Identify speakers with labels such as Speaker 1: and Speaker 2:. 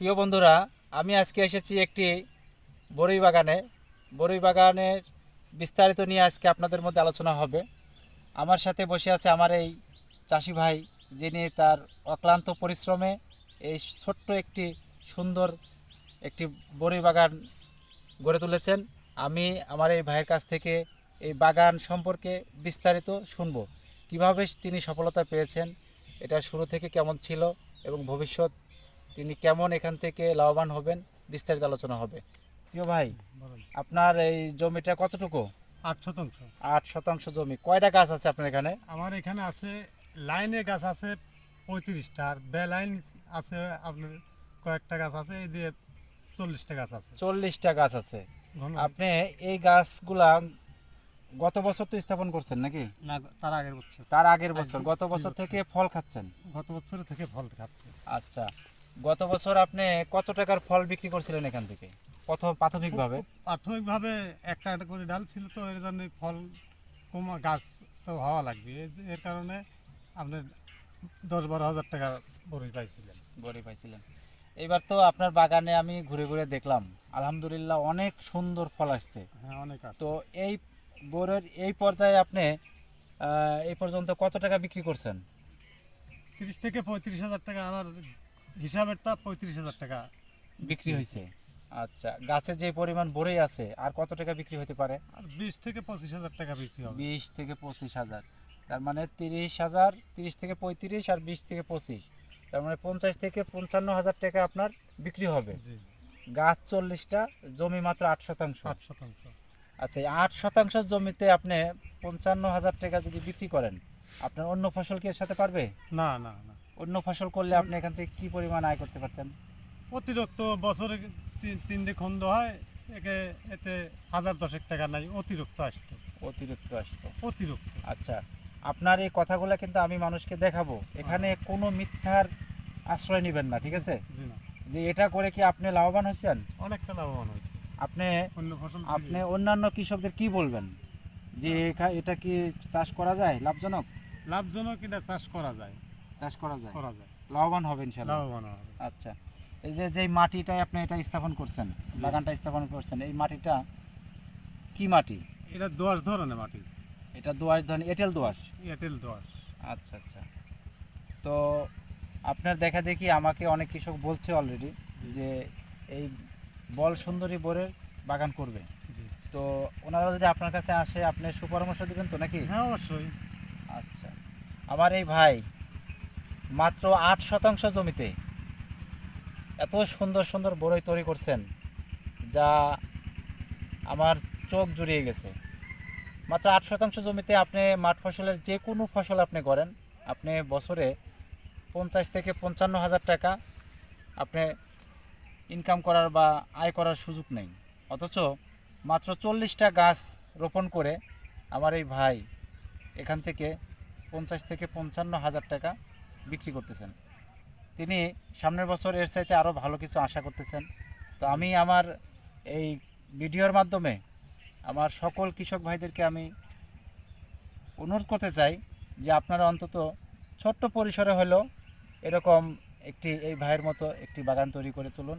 Speaker 1: প্রিয় বন্ধুরা, আমি আজকে এসেছি একটি বড়ই বাগানে। বড়ই বাগানের বিস্তারিত নিয়ে আজকে আপনাদের মধ্যে আলোচনা হবে। আমার সাথে বসে আছে আমার এই চাষি ভাই, যিনি তার অক্লান্ত পরিশ্রমে এই ছোট্ট একটি সুন্দর একটি বড়ই বাগান গড়ে তুলেছেন। আমি আমার এই ভাইয়ের কাছ থেকে এই বাগান সম্পর্কে বিস্তারিত শুনবো, কিভাবে তিনি সফলতা পেয়েছেন, এটা শুরু থেকে কেমন ছিল এবং ভবিষ্যৎ তিনি কেমন এখান থেকে লাভবান হবেন, বিস্তারিত আলোচনা হবে। প্রিয় ভাই, আপনার এই জমিটা কতটুকু?
Speaker 2: 8 শতাংশ।
Speaker 1: 8 শতাংশ জমি। কয়টা গাছ আছে আপনার এখানে?
Speaker 2: আমার এখানে আছে লাইনে গাছ আছে 35টা, আর বেলাইন আছে আপনার কয়েকটা গাছ আছে, এই দিয়ে 40টা গাছ আছে।
Speaker 1: 40টা গাছ আছে।
Speaker 2: ঘন
Speaker 1: আপনি এই গাছগুলা গত বছর তো স্থাপন করছেন নাকি?
Speaker 2: না, তার আগের বছর।
Speaker 1: তার আগের বছর, গত বছর থেকে ফল খাচ্ছেন?
Speaker 2: গত বছর থেকে ফল খাচ্ছে।
Speaker 1: আচ্ছা, গত বছর আপনি কত টাকার ফল বিক্রি করছিলেন এখান থেকে প্রথম প্রাথমিকভাবে?
Speaker 2: প্রাথমিকভাবে একটা একটা করে ডাল ছিল, তো এর জন্য ফল কমা, গাছ তো হওয়া লাগবে, এর কারণে আপনার 10-12 হাজার টাকা বড়ি পাইছিলেন।
Speaker 1: বড়ি পাইছিলেন। এইবার তো আপনার বাগানে আমি ঘুরে ঘুরে দেখলাম, আলহামদুলিল্লাহ অনেক সুন্দর ফল আসছে।
Speaker 2: হ্যাঁ, অনেক আছে।
Speaker 1: তো এই বড়ের এই পর্যায়ে আপনি এই পর্যন্ত কত টাকা বিক্রি করছেন?
Speaker 2: 30 থেকে 35 হাজার টাকা, আমার হিসাবের তা 35 হাজার টাকা
Speaker 1: বিক্রি হয়েছে। আচ্ছা, গাছে যে পরিমাণ বড়ই আছে আর কত টাকা বিক্রি হতে পারে?
Speaker 2: আর 20 থেকে 25 হাজার টাকা বিক্রি হবে।
Speaker 1: 20 থেকে 25 হাজার, তার মানে 30 হাজার, 30 থেকে 35 আর 20 থেকে 25, তার মানে 50 থেকে 55 হাজার টাকা আপনার বিক্রি হবে।
Speaker 2: জি।
Speaker 1: গাছ 40টা, জমি মাত্র 8 শতাংশ।
Speaker 2: 8 শতাংশ।
Speaker 1: আচ্ছা, এই 8 শতাংশ জমিতে আপনি 55 হাজার টাকা যদি বিক্রি করেন, আপনার অন্য ফসল কি এর সাথে পারবে?
Speaker 2: না, না, না।
Speaker 1: অন্য ফসল করলে আপনি এখান থেকে কি পরিমাণ আয় করতে পারতেন?
Speaker 2: অতিরিক্ত বছরে তিনটে খন্ড হয়, এতে 1000-10 টাকা নাই, অতিরিক্ত আসতো।
Speaker 1: অতিরিক্ত আসতো।
Speaker 2: অতিরিক্ত।
Speaker 1: আচ্ছা, আপনার এই কথাগুলো কিন্তু আমি মানুষকে দেখাবো, এখানে কোনো মিথ্যার আশ্রয় নেবেন না, ঠিক আছে?
Speaker 2: জি না,
Speaker 1: যে এটা করে কি আপনি লাভবান হচ্ছেন?
Speaker 2: অনেকটা লাভবান হয়েছে।
Speaker 1: আপনি
Speaker 2: অন্য ফসল
Speaker 1: আপনি অন্যান্য কৃষকদের কি বলবেন যে এটা কি চাষ করা যায়, লাভজনক?
Speaker 2: লাভজনক, এটা চাষ করা যায়।
Speaker 1: চাষ করা যায়,
Speaker 2: করা যায়,
Speaker 1: লাভবান হবে ইনশাআল্লাহ।
Speaker 2: লাভবান হবে।
Speaker 1: আচ্ছা, এই যে যেই মাটিটাই আপনি এটা স্থাপন করছেন, বাগানটা স্থাপন করছেন, এই মাটিটা কি মাটি?
Speaker 2: এটা দোআঁশ ধরনের মাটি।
Speaker 1: এটা দোআঁশ ধরনের, এঁটেল দোআঁশ?
Speaker 2: এঁটেল দোআঁশ।
Speaker 1: আচ্ছা আচ্ছা। তো আপনার দেখা দেখি আমাকে অনেক কৃষক বলছে অলরেডি যে এই বল সুন্দরী বোরের বাগান করবে।
Speaker 2: জি।
Speaker 1: তো ওনারা যদি আপনার কাছে আসে, আপনি সুপরামর্শ দিবেন তো নাকি?
Speaker 2: হ্যাঁ, অবশ্যই।
Speaker 1: আচ্ছা, আমার এই ভাই মাত্র 8 শতাংশ জমিতে এত সুন্দর সুন্দর বড়ই তৈরি করছেন, যা আমার চোখ জুড়িয়ে গেছে। মাত্র 8 শতাংশ জমিতে আপনি মাঠ ফসলের যে কোনো ফসল আপনি করেন, আপনি বছরে 50 থেকে 55 হাজার টাকা আপনি ইনকাম করার বা আয় করার সুযোগ নেই। অথচ মাত্র 40টা গাছ রোপণ করে আমার এই ভাই এখান থেকে 50 থেকে 55 হাজার টাকা বিক্রি করতেছেন। তিনি সামনের বছর এর চাইতে আরও ভালো কিছু আশা করতেছেন। তো আমি আমার এই ভিডিওর মাধ্যমে আমার সকল কৃষক ভাইদেরকে আমি অনুরোধ করতে চাই যে আপনারা অন্তত ছোট্ট পরিসরে হলেও এরকম একটি এই ভাইয়ের মতো একটি বাগান তৈরি করে তুলুন।